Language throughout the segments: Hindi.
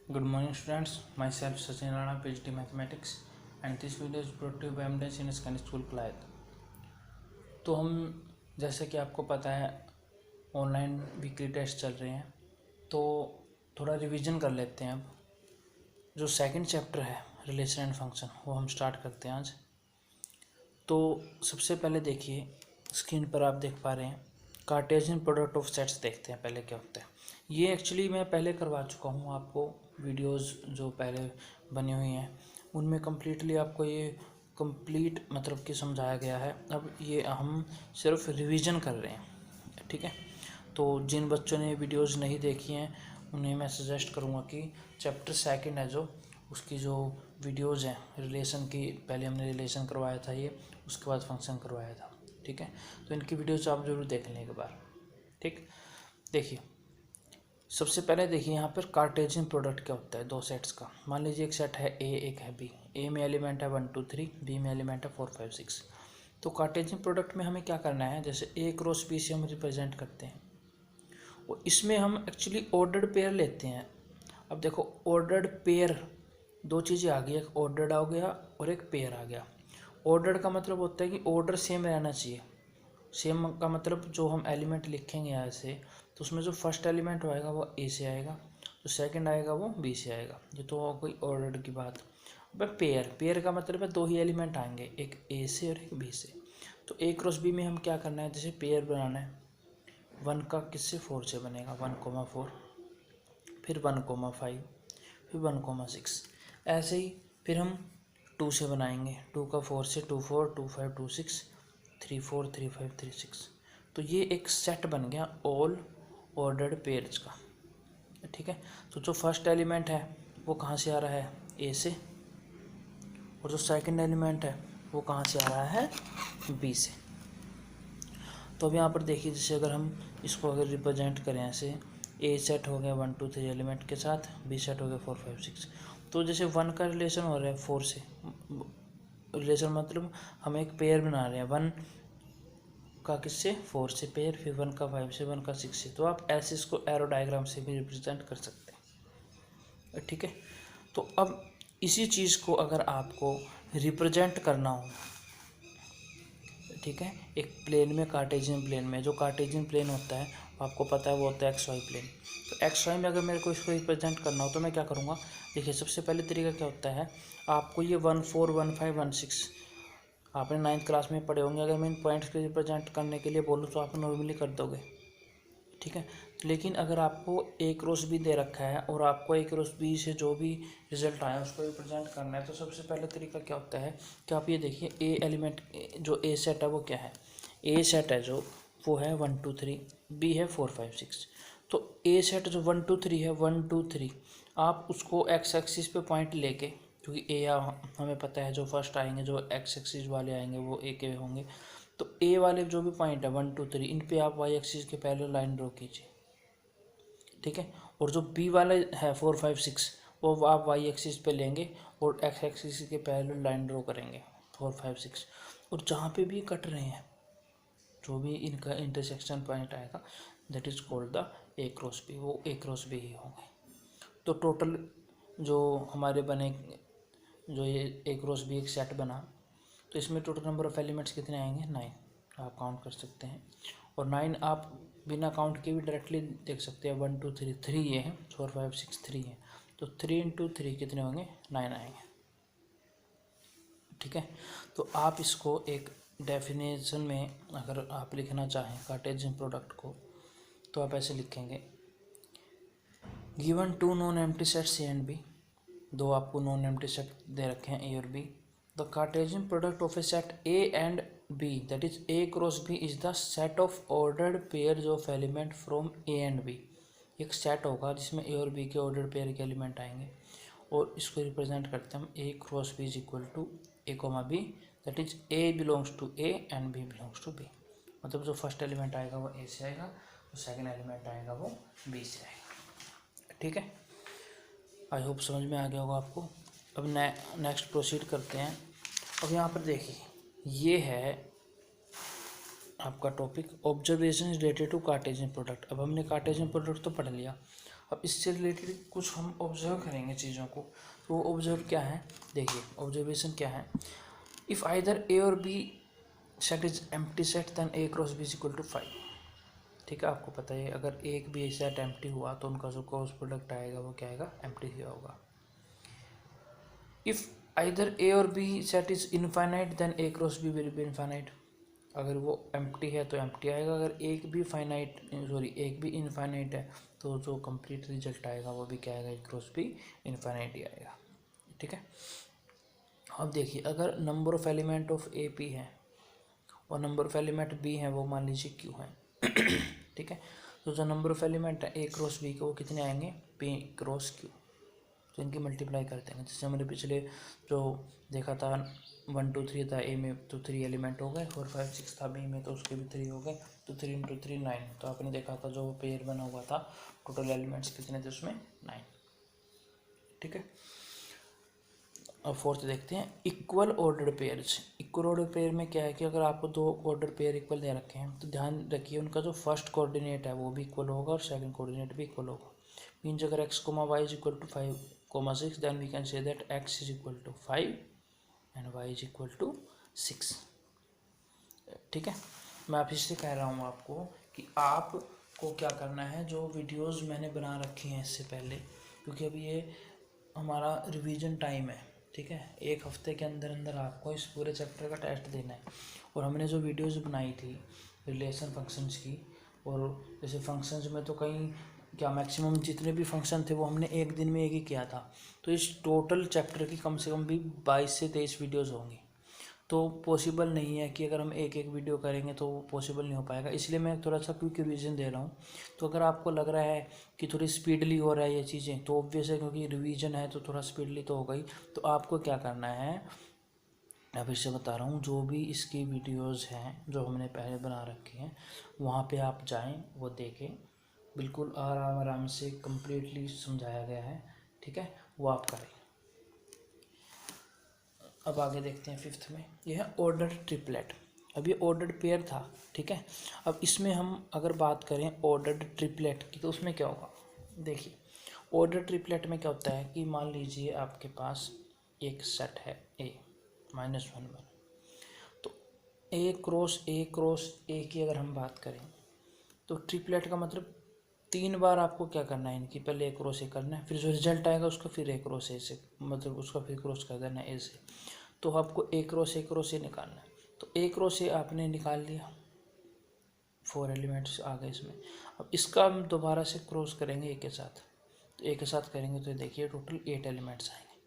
Good morning students, myself Sachin Rana, PhD Mathematics and this video is brought to you by MDS in Scan School Clyde। तो हम जैसे कि आपको पता है ऑनलाइन वीकली टेस्ट चल रहे हैं, तो थोड़ा रिवीजन कर लेते हैं। अब जो सेकंड चैप्टर है रिलेशन एंड फंक्शन वो हम स्टार्ट करते हैं आज। तो सबसे पहले देखिए स्क्रीन पर आप देख पा रहे हैं कार्टेशियन प्रोडक्ट ऑफ सेट्स। देखते हैं पहले क्या होता है। ये एक्चुअली मैं पहले करवा चुका हूँ आपको, वीडियोस जो पहले बनी हुई हैं उनमें कम्प्लीटली आपको ये कंप्लीट मतलब कि समझाया गया है। अब ये हम सिर्फ रिवीजन कर रहे हैं, ठीक है। तो जिन बच्चों ने वीडियोस नहीं देखी हैं उन्हें मैं सजेस्ट करूँगा कि चैप्टर सेकंड है जो उसकी जो वीडियोस हैं रिलेशन की, पहले हमने रिलेशन करवाया था ये, उसके बाद फंक्शन करवाया था, ठीक है। तो इनकी वीडियोस आप ज़रूर देख लें एक बार, ठीक। देखिए सबसे पहले देखिए यहाँ पर कार्टेशियन प्रोडक्ट क्या होता है दो सेट्स का। मान लीजिए एक सेट है ए, एक है बी। ए में एलिमेंट है 1 2 3, बी में एलिमेंट है 4 5 6। तो कार्टेशियन प्रोडक्ट में हमें क्या करना है, जैसे ए क्रॉस बी से हम रिप्रेजेंट करते हैं और इसमें हम एक्चुअली ऑर्डर्ड पेयर लेते हैं। अब देखो ऑर्डर्ड पेयर दो चीज़ें आ गई, एक ऑर्डर्ड आ गया और एक पेयर आ गया। ऑर्डर्ड का मतलब होता है कि ऑर्डर सेम रहना चाहिए। सेम का मतलब जो हम एलिमेंट लिखेंगे यहाँ से, तो उसमें जो फर्स्ट एलिमेंट आएगा वो ए से आएगा, जो सेकंड आएगा वो बी से आएगा। ये तो हो गई ऑर्डर की बात। अब पेयर का मतलब है दो ही एलिमेंट आएंगे, एक ए से और एक बी से। तो ए क्रॉस बी में हम क्या करना है, जैसे पेयर बनाना है 1 का किससे 4 से बनेगा 1,4, फिर 1,5, फिर 1,6। ऐसे ही फिर हम 2 से बनाएंगे, 2 का 4 से 2 4 2 5 2 6 3 4 3 5 3 6। तो ये एक सेट बन गया ऑल ऑर्डर्ड पेयर्स का, ठीक है। तो जो फर्स्ट एलिमेंट है वो कहाँ से आ रहा है, ए से, और जो सेकंड एलिमेंट है वो कहाँ से आ रहा है, बी से। तो अब यहाँ पर देखिए जैसे अगर हम इसको अगर रिप्रेजेंट करें ऐसे, ए सेट हो गया 1 2 3 एलिमेंट के साथ, बी सेट हो गया 4 5 6। तो जैसे 1 का रिलेशन हो रहा है 4 से, रिलेशन मतलब हम एक पेयर बना रहे हैं 1 का किससे 4 से पेयर, फिर 1 का 5 से, 1 का 6 से। तो आप ऐसे इसको एरो डायग्राम से भी रिप्रेजेंट कर सकते हैं, ठीक है। तो अब इसी चीज़ को अगर आपको रिप्रेजेंट करना हो, ठीक है, एक प्लेन में, कार्टेशियन प्लेन में, जो कार्टेशियन प्लेन होता है आपको पता है वो होता है एक्स वाई प्लेन। तो एक्स वाई में अगर मेरे को इसको रिप्रेजेंट करना हो तो मैं क्या करूँगा, देखिए सबसे पहले तरीका क्या होता है, आपको ये 1 4 1 5 1 6 आपने 9th क्लास में पढ़े होंगे। अगर मैं इन पॉइंट्स को रिप्रेजेंट करने के लिए बोलूँ तो आप नॉर्मली कर दोगे, ठीक है। लेकिन अगर आपको ए क्रॉस बी दे रखा है और आपको ए क्रॉस बी से जो भी रिजल्ट आया उसको रिप्रेजेंट करना है, तो सबसे पहले तरीका क्या होता है कि आप ये देखिए ए एलिमेंट जो ए सेट है वो क्या है, ए सेट है जो वो है 1 2 3, बी है 4 5 6। तो ए सेट जो 1 2 3 है 1 2 3, आप उसको एक्स एक्सिस पे पॉइंट लेके, क्योंकि ए हमें पता है जो फर्स्ट आएंगे जो एक्स एक्सिस वाले आएंगे वो ए के होंगे। तो ए वाले जो भी पॉइंट है 1 2 3, इन पे आप वाई एक्सिस के पहले लाइन ड्रॉ कीजिए, ठीक है। और जो बी वाले है 4 5 6 वो आप वाई एक्सिस पे लेंगे और एक्स एक्सिस के पहले लाइन ड्रॉ करेंगे 4 5 6। और जहाँ पे भी कट रहे हैं जो भी इनका इंटरसेक्शन पॉइंट आएगा that is called the A cross B, वो ए क्रॉस बी ही होंगे। तो टोटल जो हमारे बने, जो ये ए क्रॉस बी एक सेट बना, तो इसमें टोटल नंबर ऑफ एलिमेंट्स कितने आएंगे 9, आप काउंट कर सकते हैं। और 9 आप बिना काउंट के भी डायरेक्टली देख सकते हैं, 1 2 3 3 ये है, 4 5 6 3 है, तो 3 × 3 कितने होंगे 9 आएंगे, ठीक है। तो आप इसको एक डेफिनेशन में अगर आप लिखना चाहें कार्टेशियन प्रोडक्ट को तो आप ऐसे लिखेंगे, given 2 non empty sets A and B, दो आपको नॉन एम्प्टी सेट दे रखे हैं ए और B. The Cartesian product of a set A and B that is A cross B is the set of ordered pairs of element from A and B. एक सेट होगा जिसमें ए और बी के ऑर्डर्ड पेयर के एलिमेंट आएंगे और इसको रिप्रेजेंट करते हैं हम A cross B is equal to A comma B, that is A belongs to A and B belongs to B. मतलब जो फर्स्ट एलिमेंट आएगा वो ए से आएगा, जो सेकेंड एलिमेंट आएगा वो बी से आएगा, ठीक है। आई होप समझ में आ गया होगा आपको। अब नेक्स्ट प्रोसीड करते हैं। अब यहाँ पर देखिए ये है आपका topic observation related to Cartesian product. अब हमने कार्टेशियन प्रोडक्ट तो पढ़ लिया, अब इससे रिलेटेड कुछ हम ऑब्जर्व करेंगे चीज़ों को। तो वो ऑब्जर्व क्या है, देखिए ऑब्जर्वेशन क्या है, इफ़ आइदर ए और B set is empty set then A cross B is equal to 5। ठीक है, आपको पता है अगर एक भी सेट एम्प्टी हुआ तो उनका जो क्रॉस प्रोडक्ट आएगा वो क्या आएगा, एम्प्टी ही होगा। इफ़ आइदर ए और B set is infinite then A cross B will be infinite. अगर वो एम्प्टी है तो एम्प्टी आएगा, अगर एक भी इनफाइनाइट है तो जो कंप्लीट रिजल्ट आएगा वो भी क्या आएगा, ए क्रॉस बी इनफाइनाइट ही आएगा। ठीक है, अब देखिए अगर number of element of A P है और नंबर ऑफ एलिमेंट बी है वो मान लीजिए क्यू है। ठीक है, तो जो नंबर ऑफ एलिमेंट है ए क्रॉस बी के वो कितने आएंगे, पी क्रॉस क्यू। तो इनकी मल्टीप्लाई करते हैं, जैसे हमने पिछले जो देखा था 1 2 3 था ए में तो 3 एलिमेंट हो गए, 4 5 6 था बी में तो उसके भी 3 हो गए, तो 3 इंटू 3 9। तो आपने देखा था जो पेयर बना हुआ था टोटल एलिमेंट्स कितने थे उसमें, 9। ठीक है, अब फोर्थ देखते हैं equal order pairs. Equal order pair में क्या है कि अगर आपको दो ऑर्डर पेयर इक्वल दे रखे हैं तो ध्यान रखिए उनका जो फर्स्ट कोऑर्डिनेट है वो भी इक्वल होगा और सेकंड कोऑर्डिनेट भी इक्वल होगा। मीन्स अगर x, y is equal to 5, 6 then we can say that x is equal to 5 and y is equal to 6। ठीक है, मैं आप इससे कह रहा हूँ आपको कि आपको क्या करना है, जो वीडियोस मैंने बना रखी हैं इससे पहले, क्योंकि अभी ये हमारा रिवीजन टाइम है। ठीक है, एक हफ्ते के अंदर अंदर आपको इस पूरे चैप्टर का टेस्ट देना है। और हमने जो वीडियोस बनाई थी रिलेशन फंक्शंस की, और जैसे फंक्शंस में तो कई क्या मैक्सिमम जितने भी फंक्शन थे वो हमने एक दिन में एक ही किया था। तो इस टोटल चैप्टर की कम से कम भी 22 से 23 वीडियोज़ होंगी। तो पॉसिबल नहीं है कि अगर हम एक एक वीडियो करेंगे तो पॉसिबल नहीं हो पाएगा, इसलिए मैं थोड़ा सा क्विक रिवीजन दे रहा हूँ। तो अगर आपको लग रहा है कि थोड़ी स्पीडली हो रहा है ये चीज़ें तो ऑब्वियस है, क्योंकि रिवीजन है तो थोड़ा स्पीडली तो होगा ही। तो आपको क्या करना है, मैं फिर से बता रहा हूँ, जो भी इसकी वीडियोज़ हैं जो हमने पहले बना रखी हैं वहाँ पर आप जाएँ, वो देखें, बिल्कुल आराम आराम से कम्प्लीटली समझाया गया है। ठीक है, वो आप करें। अब आगे देखते हैं फिफ्थ में, यह है ऑर्डर ट्रिपलेट। अब ये ऑर्डर पेयर था। ठीक है, अब इसमें हम अगर बात करें ऑर्डर ट्रिपलेट की तो उसमें क्या होगा, देखिए ऑर्डर ट्रिपलेट में क्या होता है कि मान लीजिए आपके पास एक सेट है A -1 1, तो A की अगर हम बात करें तो ट्रिपलेट का मतलब 3 बार आपको क्या करना है, इनकी पहले A क्रॉस A करना है, फिर जो रिजल्ट आएगा उसका फिर A क्रॉस A से, मतलब उसका फिर क्रॉस कर देना है A से। तो आपको A क्रॉस A निकालना है। तो A क्रॉस A आपने निकाल लिया, 4 एलिमेंट्स आ गए इसमें। अब इसका हम दोबारा से क्रॉस करेंगे A के साथ, तो A के साथ करेंगे तो देखिए टोटल 8 एलिमेंट्स आएंगे।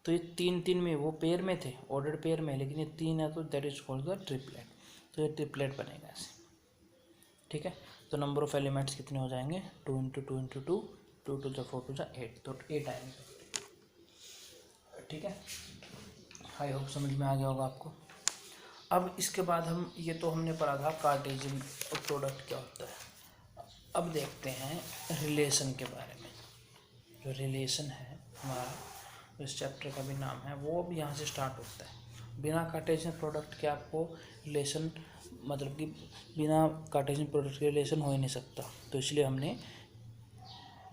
तो ये 3 में वो पेयर में थे, ऑर्डर पेयर में, लेकिन ये 3 है तो that is called the triplet. तो ये ट्रिपलेट बनेगा ऐसे। ठीक है, तो नंबर ऑफ एलिमेंट्स कितने हो जाएंगे, 2 into 2 into 2, 2 to the 4 to the 8, तो 8 आएंगे। ठीक है, आई होप समझ में आ गया होगा आपको। अब इसके बाद हम ये तो हमने पढ़ा था कार्टेशियन प्रोडक्ट क्या होता है। अब देखते हैं रिलेशन के बारे में। जो रिलेशन है हमारा, इस चैप्टर का भी नाम है, वो भी यहाँ से स्टार्ट होता है। बिना कार्टेशियन प्रोडक्ट के आपको रिलेशन, मतलब कि बिना कार्टेशियन प्रोडक्ट के रिलेशन हो ही नहीं सकता। तो इसलिए हमने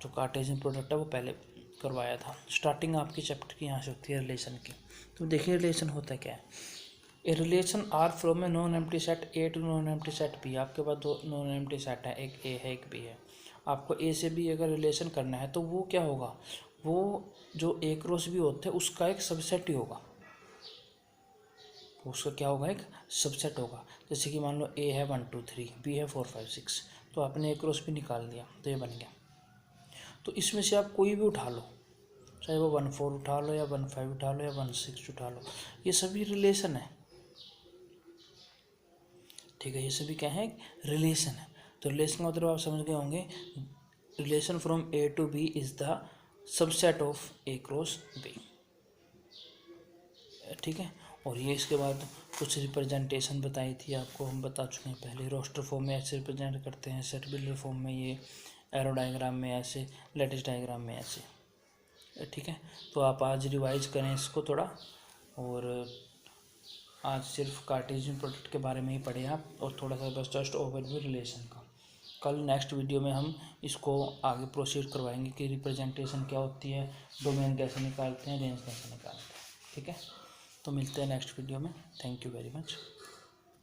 जो कार्टेशियन प्रोडक्ट है वो पहले करवाया था। स्टार्टिंग आपकी चैप्टर की यहाँ से होती है रिलेशन की। तो देखिए रिलेशन होता क्या है, A relation R from A non empty set A to non empty set B. आपके पास 2 नॉन एम्प्टी सेट है, एक ए है एक बी है। आपको ए से बी अगर रिलेशन करना है तो वो क्या होगा, वो जो ए क्रॉस बी होता है उसका एक सबसेट ही होगा। उसका क्या होगा, एक सबसेट होगा। जैसे कि मान लो ए है 1 2 3, बी है 4 5 6, तो आपने ए क्रॉस बी निकाल दिया तो ये बन गया। तो इसमें से आप कोई भी उठा लो, चाहे वो 1 4 उठा लो या 1 5 उठा लो या 1 6 उठा लो, ये सभी रिलेशन है। ठीक है, ये सभी क्या है, रिलेशन है। तो रिलेशन का मतलब आप समझ गए होंगे, relation from A to B is the subset of A cross B. ठीक है, और ये इसके बाद कुछ रिप्रेजेंटेशन बताई थी आपको, हम बता चुके हैं पहले। रोस्टर फॉर्म में ऐसे रिप्रेजेंट करते हैं, सेट बिल्डर फॉर्म में ये, एरो डायग्राम में ऐसे, लेटिस डायग्राम में ऐसे। ठीक है, तो आप आज रिवाइज करें इसको थोड़ा, और आज सिर्फ कार्टेशियन प्रोडक्ट के बारे में ही पढ़े आप, और थोड़ा सा बस जस्ट ओवरव्यू रिलेशन का। कल नेक्स्ट वीडियो में हम इसको आगे प्रोसीड करवाएंगे कि रिप्रेजेंटेशन क्या होती है, डोमेन कैसे निकालते हैं, रेंज कैसे निकालते हैं। ठीक है, तो मिलते हैं नेक्स्ट वीडियो में। Thank you very much.